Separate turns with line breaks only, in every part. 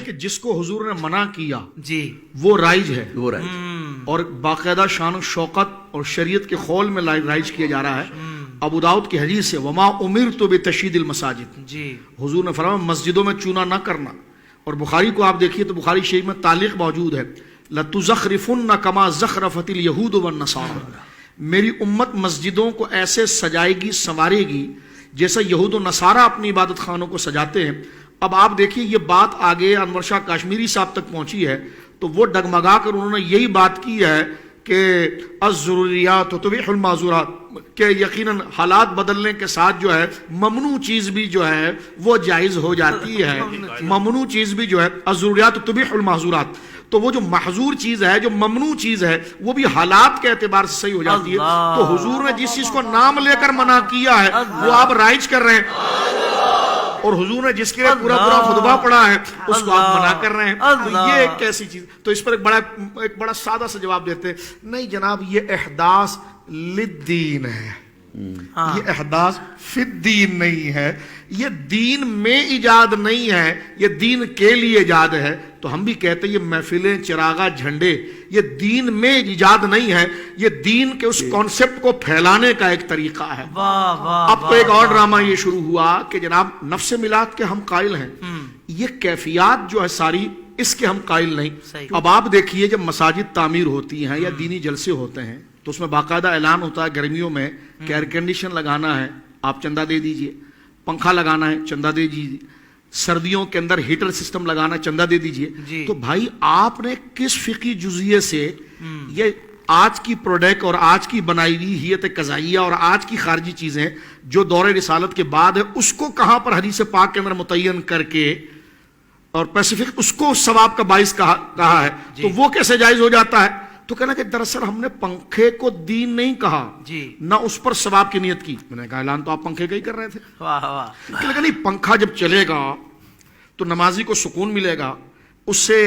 کہ جس کو حضور نے منع کیا
جی
وہ رائج ہے،
وہ رائج
اور باقاعدہ شان و شوقت اور شریعت کے قول میں رائج کیا جا رہا ہے۔ ابو داؤد کی حدیث ہے وما امرت بتشیید المساجد،
جی
حضور نے فرمایا مسجدوں میں چونا نہ کرنا۔ اور بخاری کو آپ دیکھیے تو بخاری شریف میں تعلیق موجود ہے لَتُزَخْرِفُنَّ كَمَا زَخْرَفَتِ الْيَهُودُ وَالنَّصَارَى، میری امت مسجدوں کو ایسے سجائے گی سنوارے گی جیسا یہود و نصارہ اپنی عبادت خانوں کو سجاتے ہیں۔ اب آپ دیکھیے یہ بات آگے انور شاہ کاشمیری صاحب تک پہنچی ہے تو وہ ڈگمگا کر انہوں نے یہی بات کی ہے کہ الضروریات تبیح المعذورات، کہ یقیناً حالات بدلنے کے ساتھ جو ہے ممنوع چیز بھی جو ہے وہ جائز ہو جاتی ہے، ممنوع چیز بھی جو ہے الضروریات تبیح المعذورات، تو وہ جو محظور چیز ہے جو ممنوع چیز ہے وہ بھی حالات کے اعتبار سے صحیح ہو جاتی ہے۔ تو حضور نے جس چیز کو نام لے کر منع کیا ہے وہ آپ رائج کر رہے ہیں، اور حضور نے جس کے لیے پورا خطبہ پڑھا ہے اس کو آپ منع کر رہے ہیں، تو یہ ایک کیسی چیز؟ تو اس پر ایک بڑا سادہ سا جواب دیتے ہیں نہیں جناب، یہ احداث للدین ہے، یہ احداث فی الدین نہیں ہے، یہ دین میں ایجاد نہیں ہے، یہ دین کے لیے ایجاد ہے۔ تو ہم بھی کہتے ہیں یہ محفلیں چراغا جھنڈے یہ دین میں ایجاد نہیں ہے، یہ دین کے اس کانسیپٹ کو پھیلانے کا ایک طریقہ ہے۔ اب تو ایک اور ڈرامہ یہ شروع ہوا کہ جناب نفس میلاد کے ہم قائل ہیں، یہ کیفیات جو ہے ساری اس کے ہم قائل نہیں۔ اب آپ دیکھیے جب مساجد تعمیر ہوتی ہیں یا دینی جلسے ہوتے ہیں تو اس میں باقاعدہ اعلان ہوتا ہے گرمیوں میں کہ ایئر کنڈیشن لگانا ہے آپ چندہ دے دیجئے، پنکھا لگانا ہے چندہ دے دیجئے، سردیوں کے اندر ہیٹر سسٹم لگانا چندہ دے دیجئے۔ تو بھائی آپ نے کس فقہی جزئیے سے یہ آج کی پروڈکٹ اور آج کی بنائی ہوئی ہیئت قضائیہ اور آج کی خارجی چیزیں جو دور رسالت کے بعد ہے اس کو کہاں پر حدیث پاک کے اندر متعین کر کے اور پیسیفک اس کو ثواب کا باعث کہا ہے تو وہ کیسے جائز ہو جاتا ہے؟ تو کہنا کہ دراصل ہم نے پنکھے کو دین نہیں کہا نہ اس پر ثواب کی نیت کی۔ میں نے کہا اعلان تو آپ پنکھے کا ہی کر رہے تھے، لیکن نہیں پنکھا جب چلے گا تو نمازی کو سکون ملے گا، اس سے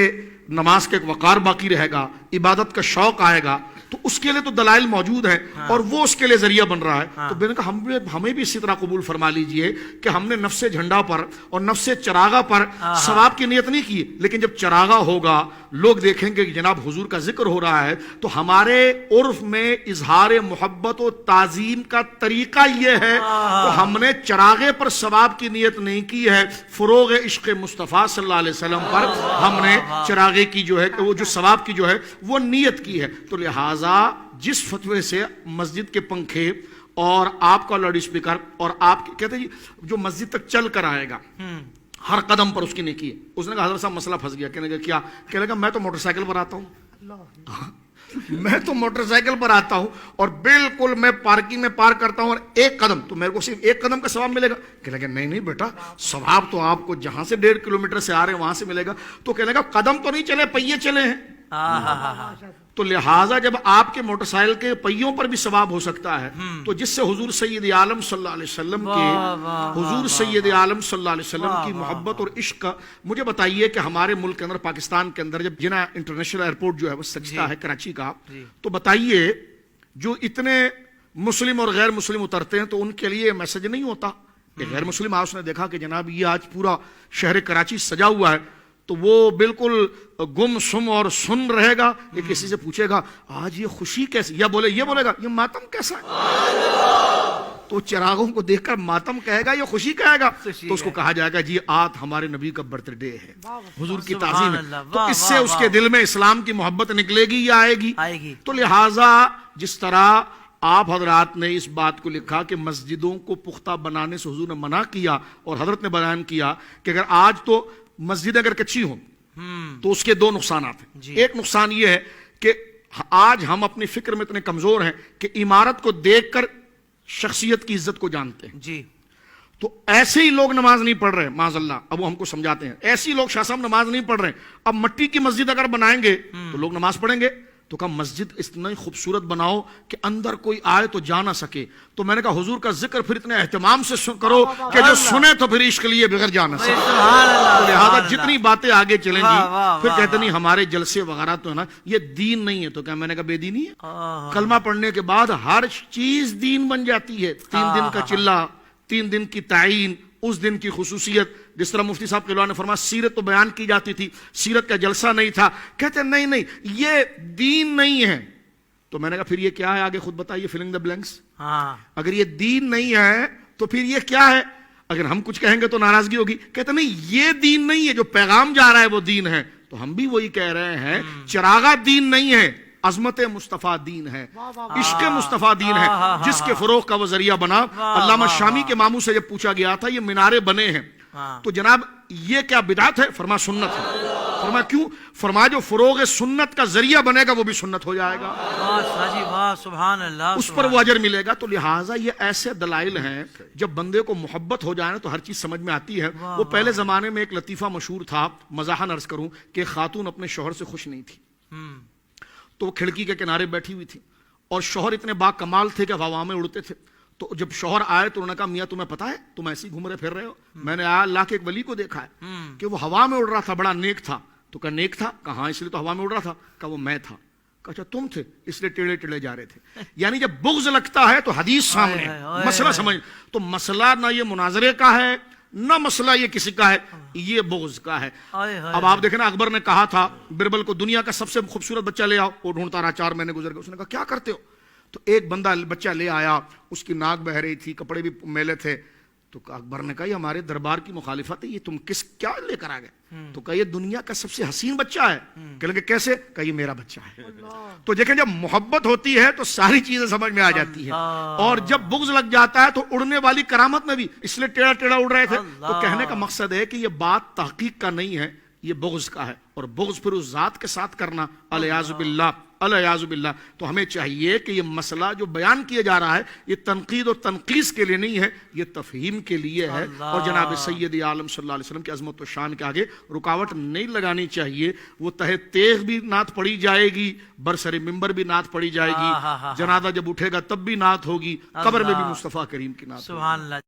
نماز کا ایک وقار باقی رہے گا، عبادت کا شوق آئے گا، تو اس کے لیے تو دلائل موجود ہیں اور وہ اس کے لیے ذریعہ بن رہا ہے۔ تو میں نے کہا ہمیں بھی اسی طرح قبول فرما لیجئے کہ ہم نے نفس جھنڈا پر اور نفس چراغا پر ثواب کی نیت نہیں کی، لیکن جب چراغا ہوگا لوگ دیکھیں گے کہ جناب حضور کا ذکر ہو رہا ہے تو ہمارے عرف میں اظہار محبت و تعظیم کا طریقہ یہ ہے تو ہم نے چراغے پر ثواب کی نیت نہیں کی ہے، فروغ عشق مصطفیٰ صلی اللہ علیہ وسلم پر ہم نے چراغے کی جو ہے وہ جو ثواب کی جو ہے وہ نیت کی ہے۔ تو لہٰذا جس فتوے سے مسجد کے پنکھے اور آپ کا لاؤڈ اسپیکر اور آپ کہتے ہیں جو مسجد تک چل کر آئے گا ہر قدم پر اس کی نیکی ہے، اس نے کہا حضرت صاحب مسئلہ پھنس گیا، کہنے لگا کیا؟ کہنے لگا میں تو موٹر سائیکل پر آتا ہوں، میں تو موٹر سائیکل پر آتا ہوں اور بالکل میں پارکنگ میں پارک کرتا ہوں اور ایک قدم تو میرے کو صرف ایک قدم کا ثواب ملے گا۔ کہنے لگا نہیں بیٹا، ثواب تو آپ کو جہاں سے 1.5 کلومیٹر سے آ رہے ہیں وہاں سے ملے گا۔ تو کہنے لگا قدم تو نہیں چلے، پہیے چلے ہیں۔ تو لہٰذا جب آپ کے موٹر سائیکل کے پہیوں پر بھی ثواب ہو سکتا ہے تو جس سے حضور سید عالم صلی اللہ علیہ وسلم کی محبت اور عشق کا مجھے بتائیے کہ ہمارے ملک کے اندر پاکستان کے اندر جب جناح انٹرنیشنل ایئرپورٹ جو ہے وہ سجتا ہے کراچی کا، تو بتائیے جو اتنے مسلم اور غیر مسلم اترتے ہیں تو ان کے لیے میسج نہیں ہوتا؟ غیر مسلم آج نے دیکھا کہ جناب یہ آج پورا شہر کراچی سجا ہوا ہے تو وہ بالکل گم سم اور سن رہے گا، یہ کسی سے پوچھے گا آج یہ خوشی کیسی، یا یہ بولے گا یہ ماتم کیسا ہے؟ تو چراغوں کو دیکھ کر ماتم کہے گا یا خوشی کہے گا؟ تو اس کو کہا جائے گا جی آج ہمارے نبی کا برتھ ڈے ہے، حضور کی تعظیم ہے، تو اس سے اس کے دل میں اسلام کی محبت نکلے گی یا آئے گی؟ تو لہٰذا جس طرح آپ حضرات نے اس بات کو لکھا کہ مسجدوں کو پختہ بنانے سے حضور نے منع کیا اور حضرت نے بیان کیا کہ اگر آج تو مسجد اگر کچی ہوں تو اس کے 2 نقصانات ہیں۔ ایک نقصان یہ ہے کہ آج ہم اپنی فکر میں اتنے کمزور ہیں کہ عمارت کو دیکھ کر شخصیت کی عزت کو جانتے ہیں، تو ایسے ہی لوگ نماز نہیں پڑھ رہے معاذ اللہ، اب وہ ہم کو سمجھاتے ہیں ایسے ہی لوگ شاہ صاحب نماز نہیں پڑھ رہے، اب مٹی کی مسجد اگر بنائیں گے تو لوگ نماز پڑھیں گے، تو کہا مسجد اتنا خوبصورت بناؤ کہ اندر کوئی آئے تو جا نہ سکے۔ تو میں نے کہا حضور کا ذکر پھر اتنے اہتمام سے کرو کہ جو سنے تو پھر عشق لیے بغیر جا نہ سکے۔ لہٰذا جتنی باتیں آگے چلیں گی پھر کہتے نہیں ہمارے جلسے وغیرہ تو ہے نا یہ دین نہیں ہے، تو کیا میں نے کہا بے دینی ہے؟ کلمہ پڑھنے کے بعد ہر چیز دین بن جاتی ہے، 3 دن کا چلہ، 3 دن کی تعین، اس دن کی خصوصیت، جس طرح مفتی صاحب قلوہ نے فرمایا سیرت تو بیان کی جاتی تھی، سیرت کا جلسہ نہیں تھا، کہتے ہیں نہیں یہ دین نہیں ہے. تو میں نے کہا پھر یہ کیا ہے؟ آگے خود بتائیے، فلنگ دا بلینکس. اگر یہ دین نہیں ہے تو پھر یہ کیا ہے؟ اگر ہم کچھ کہیں گے تو ناراضگی ہوگی. کہتے نہیں یہ دین نہیں ہے، جو پیغام جا رہا ہے وہ دین ہے. تو ہم بھی وہی کہہ رہے ہیں، چراغا دین نہیں ہے، عظمت مصطفیٰ دین ہے، عشق مصطفیٰ دین ہے، جس کے فروغ کا وہ ذریعہ بنا. علامہ شامی کے ماموں سے جب پوچھا گیا تھا یہ مینارے بنے ہیں تو جناب یہ کیا بدعت ہے؟ فرمایا سنت ہے. فرمایا کیوں؟ فرمایا جو فروغ سنت کا ذریعہ بنے گا وہ بھی سنت ہو جائے گا،
سبحان اللہ،
اس پر وہ اجر ملے گا. تو لہٰذا یہ ایسے دلائل ہیں، جب بندے کو محبت ہو جائے نا تو ہر چیز سمجھ میں آتی ہے. وہ پہلے زمانے میں ایک لطیفہ مشہور تھا، مزاحاً عرض کروں کہ خاتون اپنے شوہر سے خوش نہیں تھی، تو وہ کھڑکی کے کنارے بیٹھی ہوئی تھی اور شوہر اتنے با کمال تھے کہ ہوا میں اڑتے تھے. تو جب شوہر آئے تو انہوں نے کہا میاں تمہیں پتا ہے تم ایسے ہی گھوم رہے پھر رہے ہو؟ میں نے اللہ کے ایک ولی کو دیکھا ہے کہ وہ ہوا میں اڑ رہا تھا، بڑا نیک تھا. تو کہا نیک تھا؟ کہاں اس لیے تو ہوا میں اڑ رہا تھا. کہا وہ میں تھا. کہا اچھا تم تھے اس لیے ٹیڑے ٹیڑے جا رہے تھے. یعنی جب بغض لگتا ہے تو حدیث سامنے، مسئلہ سمجھ. تو مسئلہ نہ یہ مناظرے کا ہے نہ مسئلہ یہ کسی کا ہے، یہ بغض کا ہے. اب آپ دیکھیں نا، اکبر نے کہا تھا بربل کو دنیا کا سب سے خوبصورت بچہ لے آؤ. وہ ڈھونڈتا رہا، 4 مہینے گزر گئے. اس نے کہا کیا کرتے ہو؟ تو ایک بندہ بچہ لے آیا، اس کی ناک بہ رہی تھی، کپڑے بھی میلے تھے. تو اکبر نے کہا یہ ہمارے دربار کی مخالفت ہے، یہ تم کیا لے کر آ گئے؟ تو کہا یہ دنیا کا سب سے حسین بچہ ہے. کہنے لگے کیسے؟ کہا یہ میرا بچہ ہے. تو دیکھیں جب محبت ہوتی ہے تو ساری چیزیں سمجھ میں آ جاتی ہے، اور جب بغض لگ جاتا ہے تو اڑنے والی کرامت میں بھی اس لیے ٹیڑھا ٹیڑھا اڑ رہے تھے. تو کہنے کا مقصد ہے کہ یہ بات تحقیق کا نہیں ہے، یہ بغض کا ہے، اور بغض پھر اس ذات کے ساتھ کرنا، الیاذ باللہ الیاذ باللہ. تو ہمیں چاہیے کہ یہ مسئلہ جو بیان کیا جا رہا ہے یہ تنقید اور تنقیص کے لیے نہیں ہے، یہ تفہیم کے لیے ہے. اور جناب سید عالم صلی اللہ علیہ وسلم کی عظمت و شان کے آگے رکاوٹ نہیں لگانی چاہیے. وہ تہ تیغ بھی نعت پڑھی جائے گی، برسر ممبر بھی نعت پڑھی جائے گی، جنازہ جب اٹھے گا تب بھی نعت ہوگی، قبر میں بھی مصطفیٰ کریم کی نعت ہوگی.